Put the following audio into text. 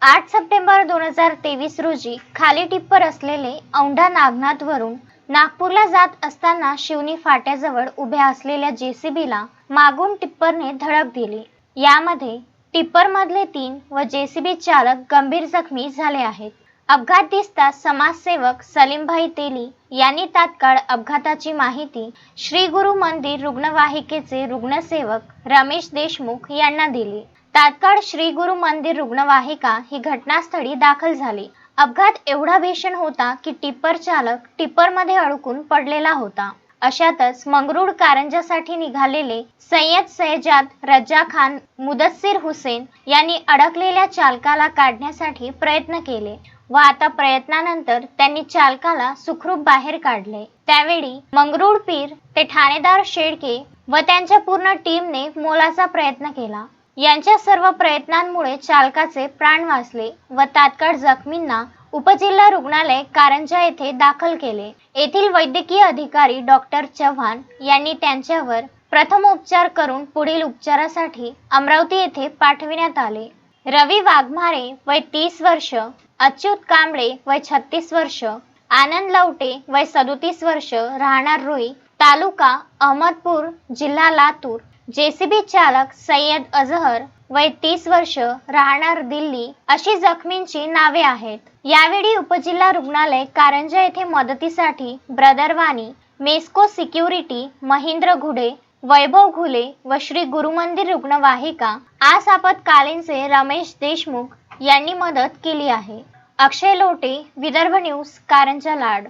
8 September 2023 रोजी खाली tipper असलेले औंढा नागनाथवरून नागपूरला जात असताना शिवनी फाट्याजवळ उभ्या असलेल्या जेसीबीला मागून टिप्परने धडक दिली। यामध्ये टिप्परमधले 3 व जेसीबी चालक गंभीर जखमी झाले आहेत। अपघात दिसताच समाजसेवक सलीमभाई तेली यांनी तात्काळ अपघाताची माहिती श्री गुरु मंदिर रुग्णवाहिकेचे रुग्णसेवक रमेश देशमुख यांना दिली। तात्काळ श्री गुरु मंदिर रुग्णवाहिका ही घटनास्थळी दाखल झाली। अपघात एवढा भीषण होता की टिप्पर चालक टिप्परमध्ये अडकून पडलेला होता। अशातच मंगरुळ कारंजासाठी निघालेले सय्यद सैजाद रजा खान मुदस्सिर हुसेन यांनी अडकलेल्या चालकाला काढण्यासाठी प्रयत्न केले व आता प्रयत्नानंतर त्यांनी चालकाला सुखरूप बाहेर काढले। त्यावेळी मंगरुळ पीर ते ठाणेदार शेळके व त्यांच्या पूर्ण टीमने मोलाचा प्रयत्न केला। यांच्या सर्व प्रयत्नांमुळे चालकाचे प्राण वाचले व तात्काळ जखमींना उपजिल्हा रुग्णालय कारंजा येथे दाखल केले। येथील वैद्यकीय अधिकारी डॉक्टर चव्हाण यांनी त्यांच्यावर प्रथम उपचार करून पुढील उपचारासाठी अमरावती येथे पाठविण्यात आले। रवी वाघमारे वय 30 वर्ष, अच्युत कांबळे वय 36 वर्ष, आनंद लवटे वय 37 वर्ष राहणार रुई तालुका अहमदपूर जिल्हा लातूर, जेसीबी चालक सय्यद अजहर वय 30 वर्ष राहणार दिल्ली अशी जखमींची नावे आहेत। यावेळी उपजिल्हा रुग्णालय कारंजा येथे मदतीसाठी ब्रदर वाणी, मेस्को सिक्युरिटी, महेंद्र घुडे, वैभव घुले व श्री गुरुमंदिर रुग्णवाहिका आस आपत्कालीनचे रमेश देशमुख यांनी मदत केली आहे। अक्षय लोटे, विदर्भ न्यूज, कारंजा लाड।